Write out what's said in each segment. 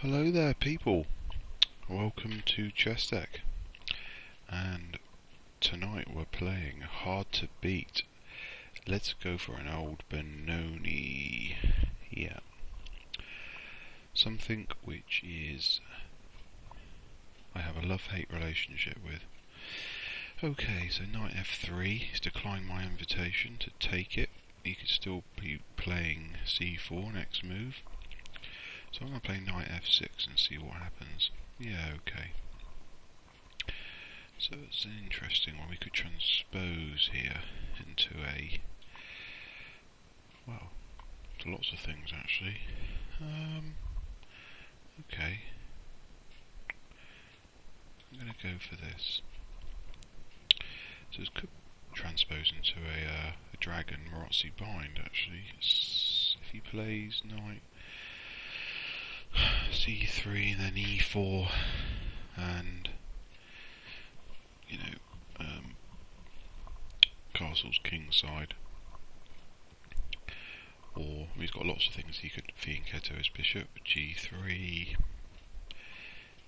Hello there, people. Welcome to chesstec. And tonight we're playing Hard to Beat. Let's go for an Old Benoni. Yeah. Something which is I have a love-hate relationship with. Okay, so knight f3. He's declined my invitation to take it. He could still be playing c4 next move. So I'm going to play knight f6 and see what happens. Yeah, okay. So it's an interesting one. We could transpose here into a... well, lots of things actually. Okay. I'm going to go for this. So this could transpose into a dragon Morozzi bind actually. If he plays knight c3 and then e4 and castle's kingside, or he's got lots of things he could fianchetto his bishop. g3.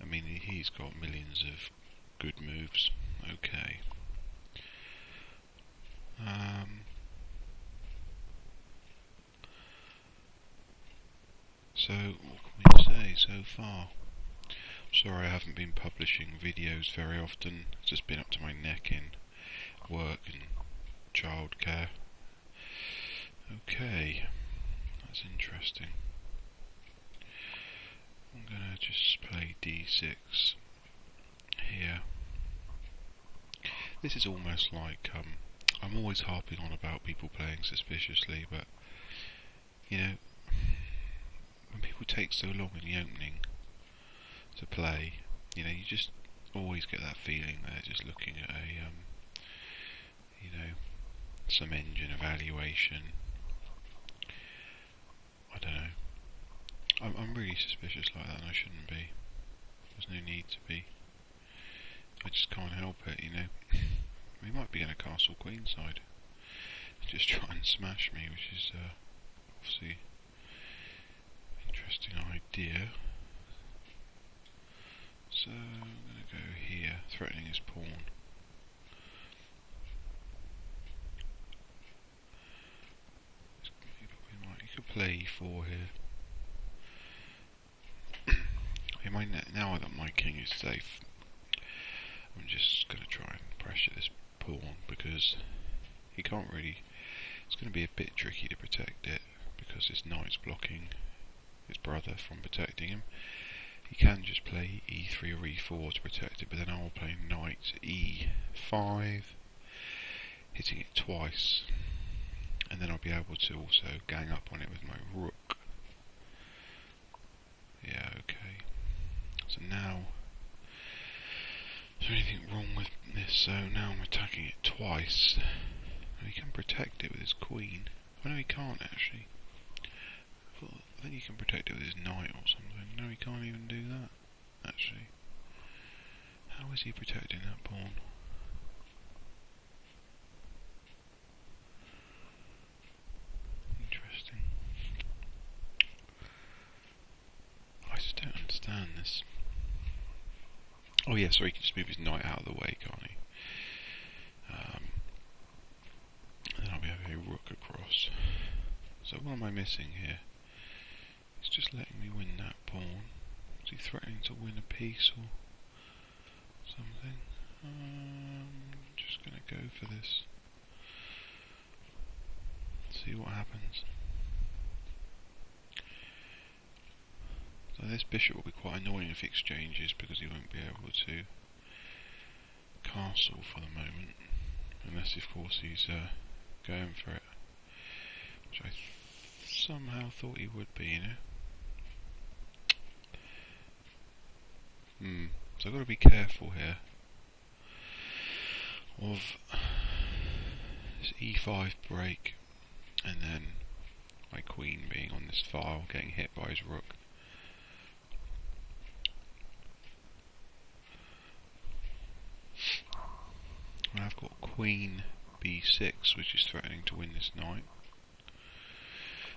I mean, he's got millions of good moves. Okay. So, what can we say so far? Sorry I haven't been publishing videos very often. It's just been up to my neck in work and childcare. Okay, that's interesting. I'm gonna just play d6 here. This is almost like, I'm always harping on about people playing suspiciously, but, when people take so long in the opening to play, you just always get that feeling they're just looking at a, some engine evaluation. I don't know. I'm really suspicious like that, and I shouldn't be. There's no need to be. I just can't help it, We might be in a castle queenside. Just try and smash me, which is obviously an interesting idea. So I'm going to go here, threatening his pawn. He could play e4 here. Now that my king is safe, I'm just going to try and pressure this pawn, because he can't really... it's going to be a bit tricky to protect it, because his knight's blocking his brother from protecting him. He can just play e3 or e4 to protect it, but then I will play knight e5, hitting it twice, and then I'll be able to also gang up on it with my rook. Yeah, okay. So now, is there anything wrong with this? So now I'm attacking it twice. He can protect it with his queen. Oh no, he can't actually. I think he can protect it with his knight or something. No, he can't even do that, actually. How is he protecting that pawn? Interesting. I just don't understand this. Oh yeah, so he can just move his knight out of the way, can't he? And then I'll be having a rook across. So what am I missing here? He's just letting me win that pawn. Is he threatening to win a piece or something? Just gonna go for this. See what happens. So this bishop will be quite annoying if he exchanges, because he won't be able to castle for the moment, unless of course he's going for it, which I somehow thought he would be, So I've got to be careful here of this e5 break, and then my queen being on this file, getting hit by his rook. And I've got queen b6, which is threatening to win this knight.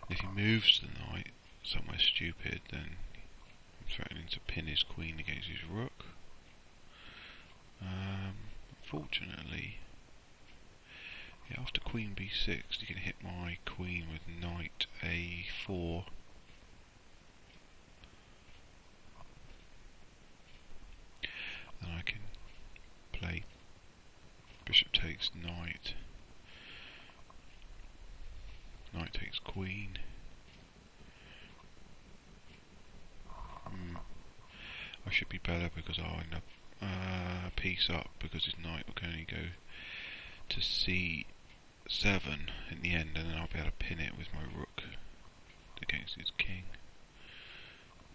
And if he moves the knight somewhere stupid, then I'm threatening pin his queen against his rook. Unfortunately, yeah, after queen b6, you can hit my queen with knight a4. Then I can play bishop takes knight, knight takes queen. I should be better because I'll end up piece up because his knight will only go to c7 in the end, and then I'll be able to pin it with my rook against his king.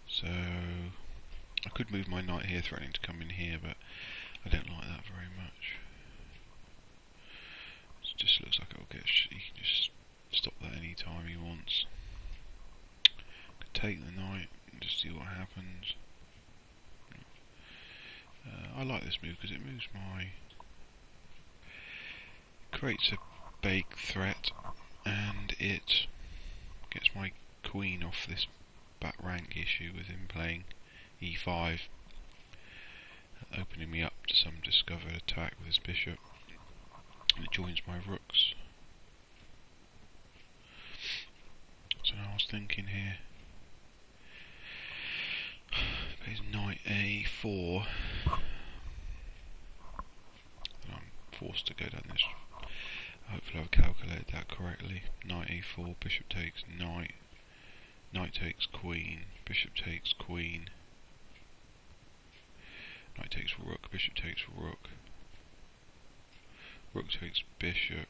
So I could move my knight here, threatening to come in here, but I don't like that very much. It just looks like it'll get. He can just stop that any time he wants. Could take the knight and just see what happens. I like this move because it moves creates a bake threat, and it gets my queen off this back rank issue with him playing e5, opening me up to some discovered attack with his bishop, and it joins my rooks. So now I was thinking here, plays knight a4, and I'm forced to go down this. Hopefully I've calculated that correctly. Knight a4, bishop takes knight, knight takes queen, bishop takes queen, knight takes rook, bishop takes rook, rook takes bishop,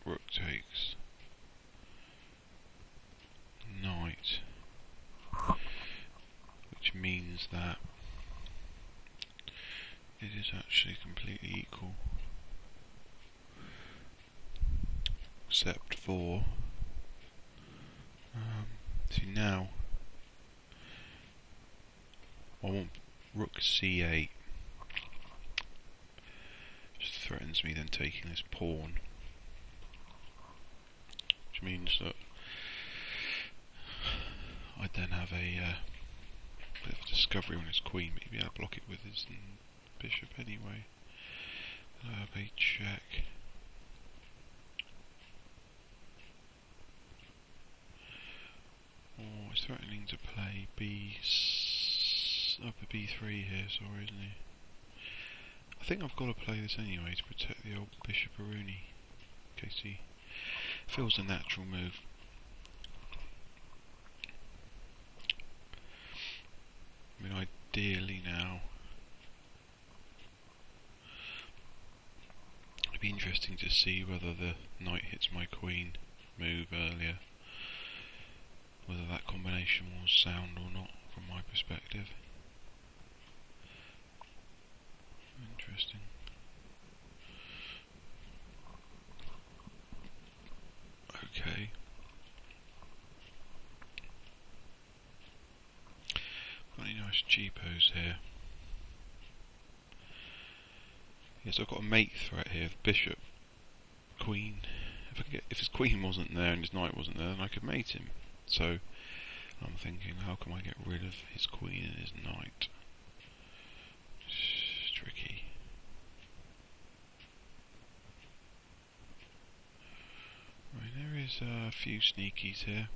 rook takes knight, which means that it is actually completely equal, except for see now I want rook c8, just threatens me then taking this pawn, which means that I'd then have a bit of a discovery on his queen, but he'd be able to block it with his bishop anyway. A check. Oh, he's threatening to play upper b3 here, sorry, isn't he? I think I've got to play this anyway to protect the old bishop-aruni, in case he feels a natural move. I mean, ideally now, it'd be interesting to see whether the knight hits my queen move earlier, whether that combination was sound or not from my perspective. Interesting. Okay. Got any nice cheapos here? Yes, I've got a mate threat here of bishop, queen. If his queen wasn't there and his knight wasn't there, then I could mate him. So I'm thinking, how can I get rid of his queen and his knight? It's tricky. Right, there is a few sneakies here.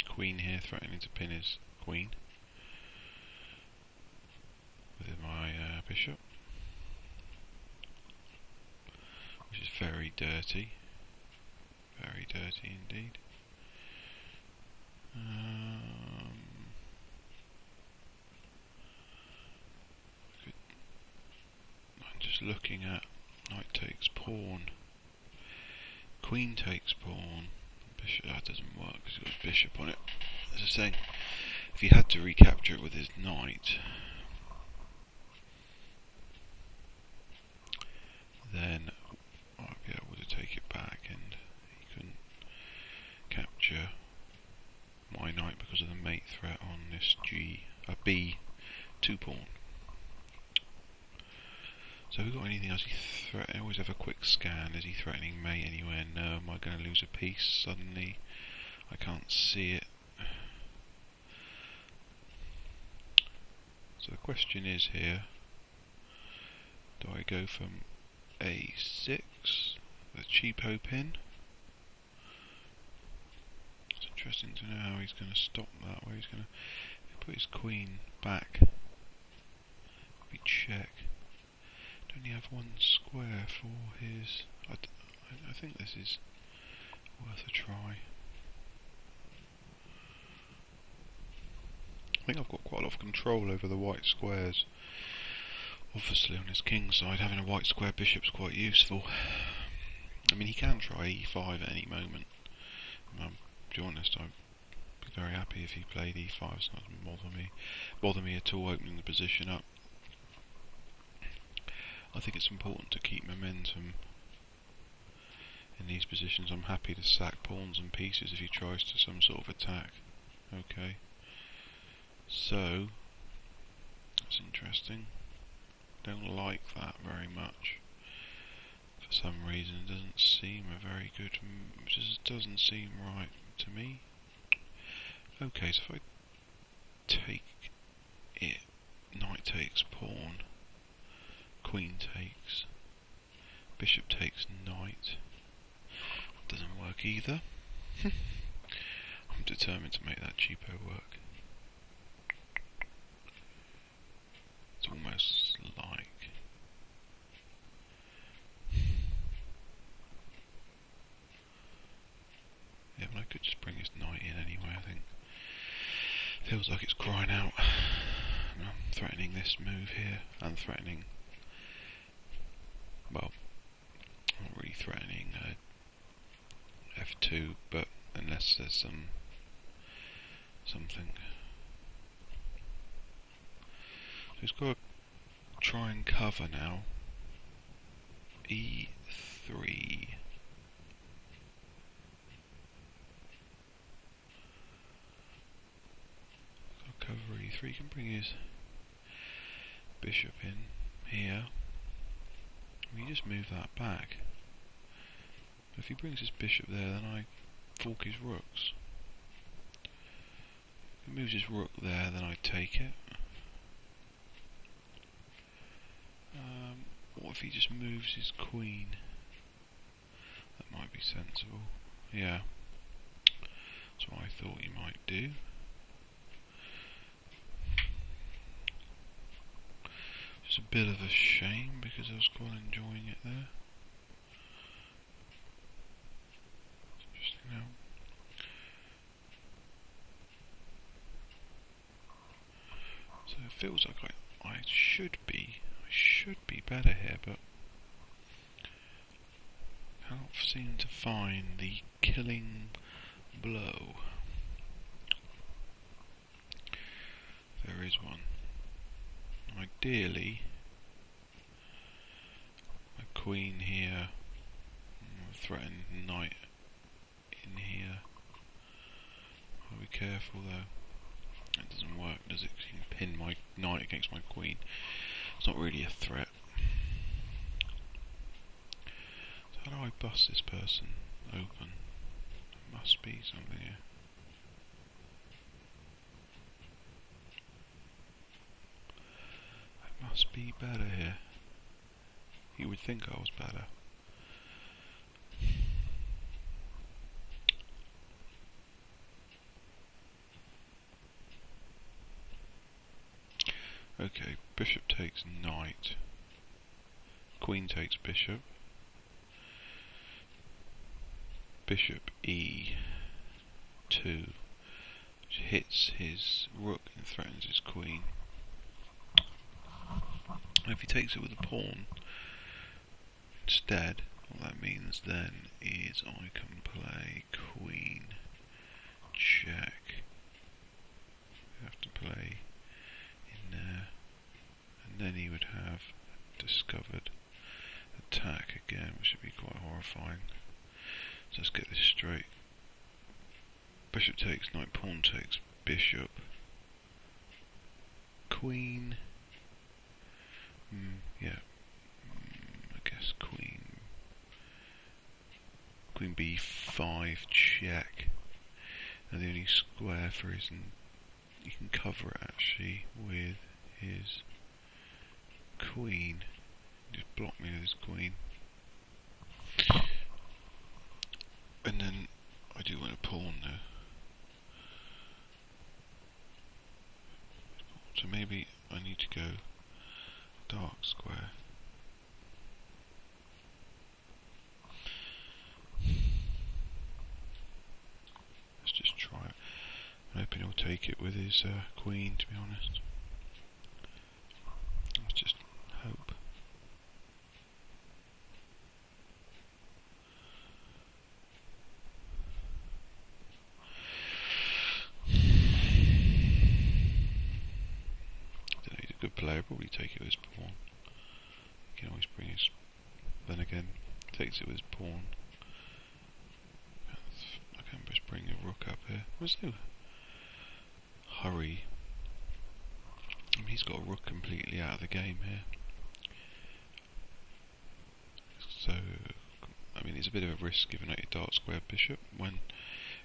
Queen here threatening to pin his queen with my bishop, which is very dirty. Very dirty indeed. I'm just looking at knight takes pawn, queen takes pawn, bishop. That doesn't work because he's got his bishop on it. As I say, if he had to recapture it with his knight, then I'd be able to take it back, and he couldn't capture my knight because of the mate threat on this b2 pawn. So have we got anything else? I always have a quick scan. Is he threatening mate anywhere? No. Am I going to lose a piece suddenly? I can't see it. So the question is here, do I go from A6, the cheapo pin? It's interesting to know how he's going to stop that, where he's going to put his queen back. We check. Don't he have one square for his... I think this is worth a try. I think I've got quite a lot of control over the white squares. Obviously on his king side, having a white square bishop's quite useful. I mean, he can try e5 at any moment. To be honest, I'd be very happy if he played e5. It's not going to bother me at all opening the position up. I think it's important to keep momentum in these positions. I'm happy to sack pawns and pieces if he tries to some sort of attack. Okay. So, that's interesting. Don't like that very much. For some reason, it doesn't seem a very good... It just doesn't seem right to me. Okay, so if I take it, knight takes pawn, queen takes, bishop takes knight. Doesn't work either. I'm determined to make that cheapo work. It's almost like... Yeah, but I could just bring his knight in anyway, I think. Feels like it's crying out. I'm threatening this move here, and threatening... Well, I'm not really threatening F2, but unless there's something... So he's got to try and cover now. E3. Cover E3. He can bring his bishop in here. We just move that back. If he brings his bishop there, then I fork his rooks. If he moves his rook there, then I take it. What if he just moves his queen? That might be sensible. Yeah. That's what I thought he might do. It's a bit of a shame because I was quite enjoying it there. It's interesting now. So it feels like I should be better here, but cannot seem to find the killing blow. There is one. Ideally, my queen here, threatened knight in here. I'll be careful though. That doesn't work, does it? You can pin my knight against my queen. It's not really a threat. So how do I bust this person open? There must be something here. I must be better here. You would think I was better. Okay, bishop takes knight. Queen takes bishop. Bishop E2, which hits his rook and threatens his queen. And if he takes it with a pawn instead, what that means then is I can play queen check. You have to play in there, and then he would have discovered attack again, which would be quite horrifying. So let's get this straight. Bishop takes knight, pawn takes bishop, queen. Yeah. I guess queen b5 check. And the only square for his, you can cover it actually with his queen. Just block me with his queen. And then I do want a pawn there. So maybe I need to go dark square. Let's just try it. I'm hoping he'll take it with his queen, to be honest. Let's just hope. He's a good player, probably take it with his pawn. He can always bring his... Then again, takes it with his pawn. I can just bring a rook up here. What's no hurry? I mean, he's got a rook completely out of the game here. So, I mean, it's a bit of a risk giving out your dark square bishop when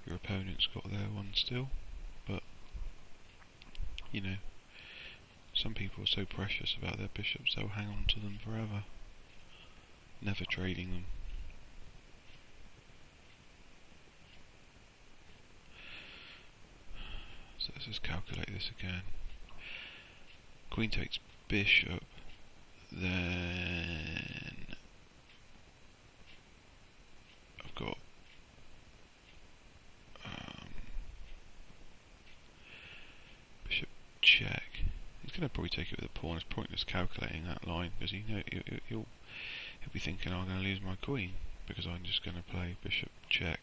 your opponent's got their one still. But, you know, some people are so precious about their bishops, they'll hang on to them forever, never trading them. So let's just calculate this again. Queen takes bishop, then I've got bishop check. He's going to probably take it with a pawn. It's pointless calculating that line because he'll be thinking, I'm going to lose my queen because I'm just going to play bishop check.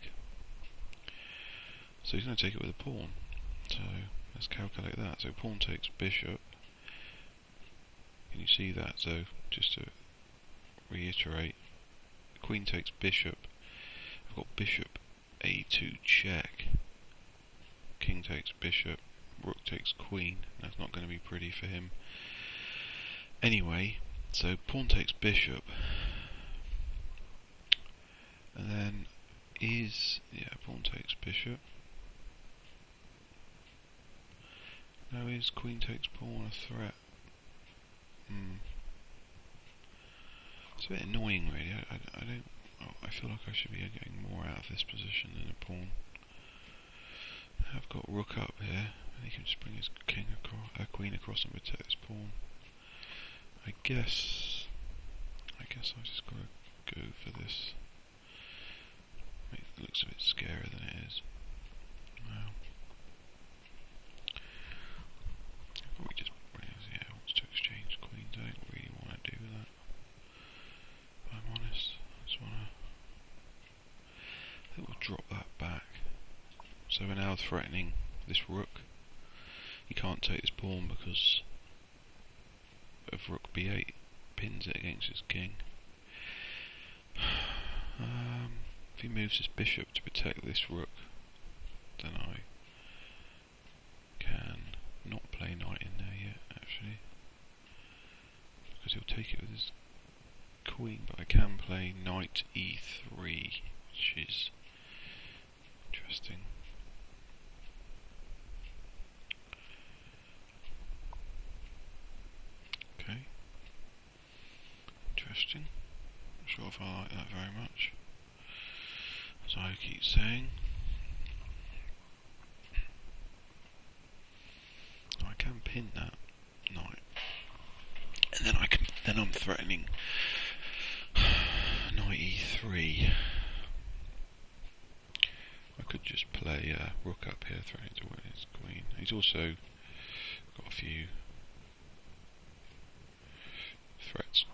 So he's going to take it with a pawn. So let's calculate that. So pawn takes bishop. Can you see that? So just to reiterate, queen takes bishop. I've got bishop a2 check. King takes bishop. Rook takes queen. That's not going to be pretty for him. Anyway, so pawn takes bishop. And then pawn takes bishop. Now is queen takes pawn a threat? It's a bit annoying, really. I feel like I should be getting more out of this position than a pawn. I've got rook up here, and he can just bring his queen across and protect this pawn. I guess I just gotta go for this. It looks a bit scarier than it is. Wow. Probably just wants to exchange queens. I don't really want to do that. If I'm honest, I think we'll drop that back. So we're now threatening this rook. He can't take this pawn because of rook b8 pins it against his king. If he moves his bishop to protect this rook, then I can not play knight in there yet, actually, because he'll take it with his queen, but I can play knight e3, which is interesting. Okay, interesting. Not sure if I like that very much, as I keep saying. I can pin that knight, and then I'm threatening knight e3. I could just play rook up here, threatening to win his queen. He's also got a few threats.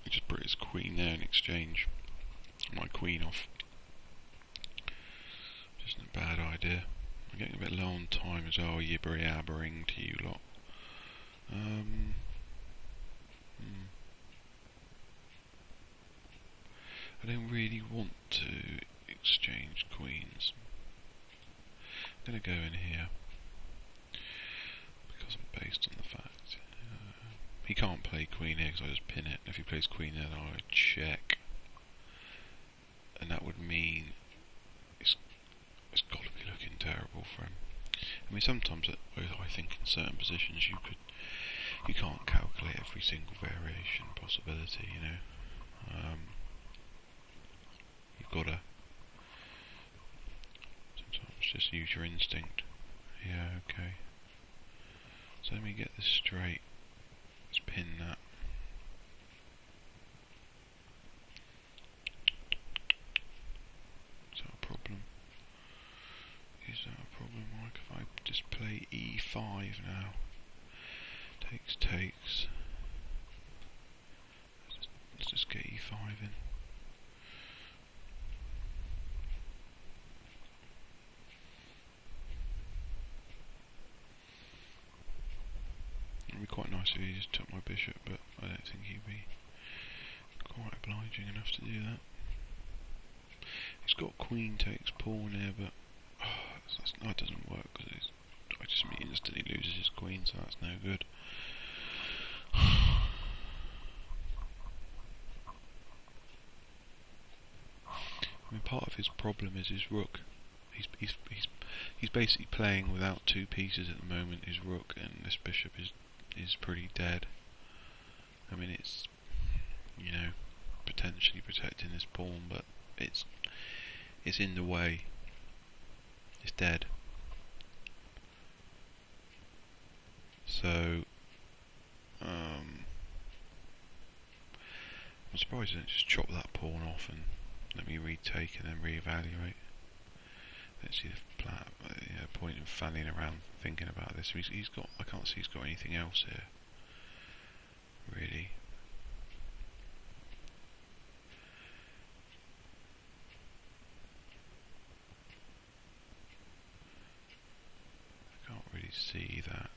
He just put his queen there in exchange. My queen off. Just a bad idea. I'm getting a bit low on time as well, yibber-yabbering to you lot. I don't really want to exchange queens. I'm going to go in here because I'm based on the fact he can't play queen here because I just pin it. If he plays queen there, then I would check, and that would mean it's got to be looking terrible for him. I mean, sometimes I think in certain positions you could you can't calculate every single variation possibility, you know. You've got to sometimes just use your instinct. Yeah, okay. So let me get this straight. Let's pin that. Is that a problem? Is that a problem? Like if I just play E5 now. Takes. Let's just get E5 in. It'd be quite nice if he just took my bishop, but I don't think he'd be quite obliging enough to do that. He's got queen takes pawn here, but that doesn't work because I just instantly loses his queen, so that's no good. I mean, part of his problem is his rook. He's basically playing without two pieces at the moment. His rook and this bishop is pretty dead. I mean, it's, you know, potentially protecting this pawn, but it's in the way. It's dead. So I'm surprised he didn't just chop that pawn off and let me retake and then reevaluate. Let's see the point in fanning around thinking about this. He's got. I can't see he's got anything else here. Really. I can't really see that.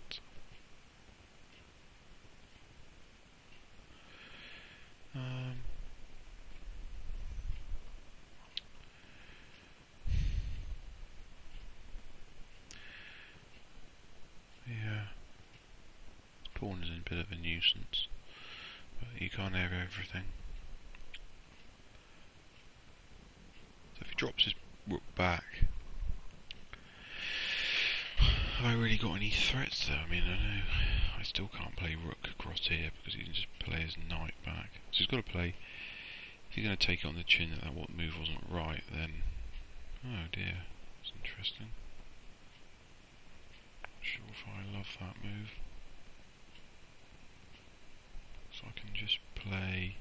Yeah, pawn is a bit of a nuisance, but you can't have everything. So if he drops his rook back, have I really got any threats there? I mean, I know I still can't play rook across here because he can just play his knight back. So he's got to play. If he's going to take it on the chin that what move wasn't right, then oh dear, that's interesting. Sure if I love that move. So I can just play.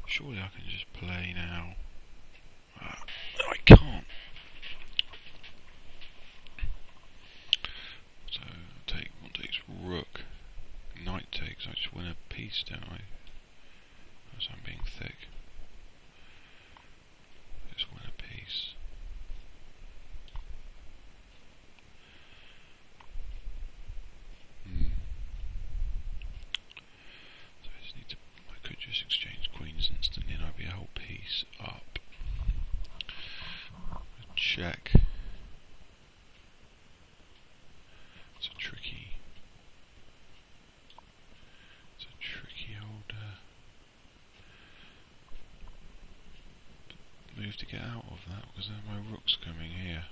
Surely I can just play now. I can't. So one takes rook. Knight takes. I just win a piece, don't I? As I'm being thick. Just win a piece. So I could just exchange queens instantly and I'd be a whole piece up. Check. It's a tricky old move to get out of that, because then my rook's coming here.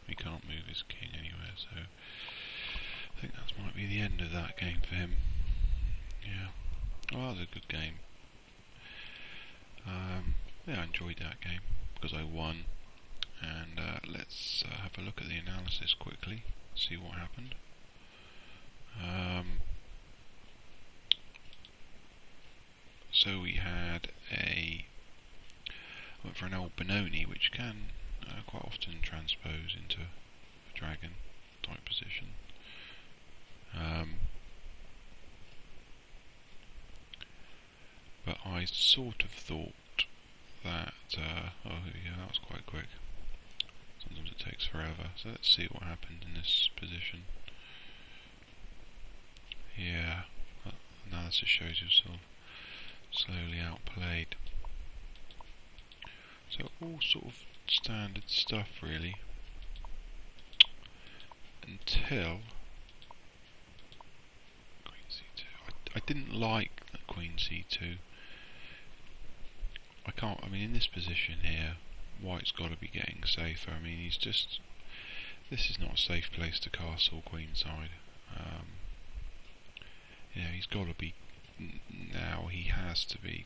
He can't move his king anywhere, so I think that might be the end of that game for him. Yeah. Well, that was a good game. Yeah, I enjoyed that game because I won. And let's have a look at the analysis quickly, see what happened. So we went for an Old Benoni, which can quite often transpose into a dragon type position. But I sort of thought that, oh yeah, that was quite quick. Sometimes it takes forever. So let's see what happened in this position. Yeah, analysis shows yourself slowly outplayed. So all sort of standard stuff really. Until Queen C2. I didn't like that Queen C2. I mean in this position here, White's got to be getting safer. I mean this is not a safe place to castle queenside. You know, he's got to be, now he has to be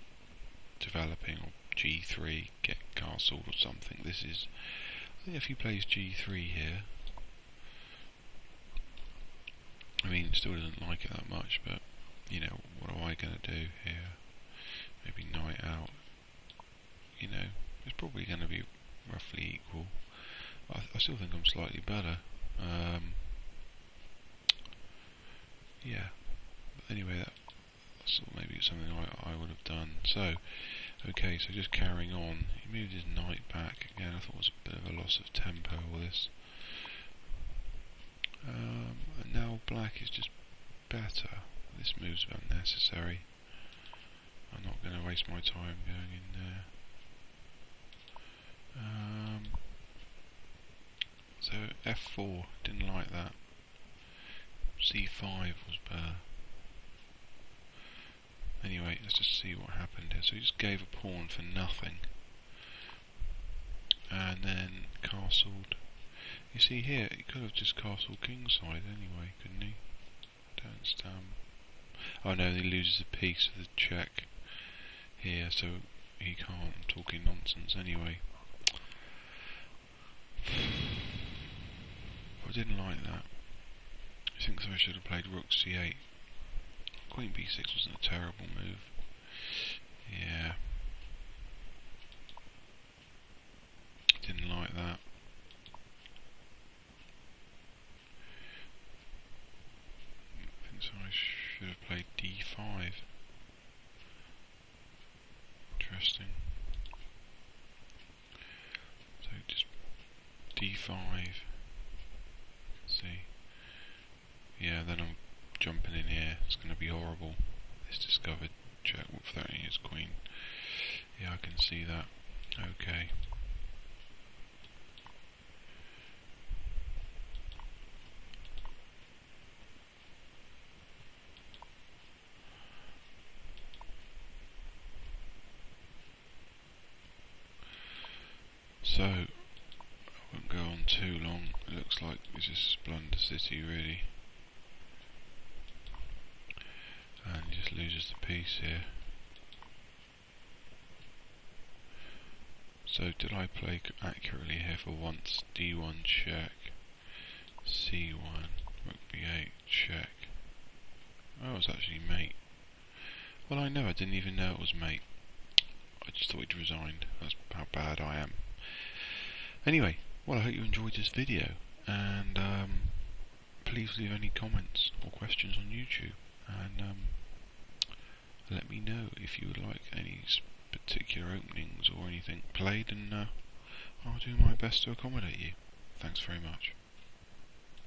developing, or G3, get castled or something. This is, I think if he plays G3 here, I mean, still doesn't like it that much, but, you know, what am I going to do here? Maybe knight out. You know, it's probably going to be roughly equal. I still think I'm slightly better. Yeah. But anyway, that's maybe something I would have done. So, okay, so just carrying on. He moved his knight back again. I thought it was a bit of a loss of tempo, all this. And now black is just better. This move's unnecessary. I'm not going to waste my time going in there. So F4, didn't like that. C5 was better. Anyway, let's just see what happened here. So he just gave a pawn for nothing. And then castled. You see here, he could have just castled kingside anyway, couldn't he? I don't understand. Oh no, he loses a piece of the check here, so he can't. I'm talking nonsense anyway. I didn't like that. I think so I should have played rook c8. Queen b6 wasn't a terrible move. Yeah. Didn't like that. I think so I should have played d5. Interesting. So just d5. See. Yeah, then I'm jumping in here. It's going to be horrible. This discovered check with threatening his queen. Yeah, I can see that. Okay. So, I won't go on too long. It looks like this is Blunder City, really. And he just loses the piece here. So, did I play accurately here for once? D1 check, C1, rook B8 check. Oh, it was actually mate. Well, I know, I didn't even know it was mate. I just thought he'd resigned. That's how bad I am. Anyway, well, I hope you enjoyed this video, and please leave any comments or questions on YouTube, and let me know if you would like any particular openings or anything played, and I'll do my best to accommodate you. Thanks very much.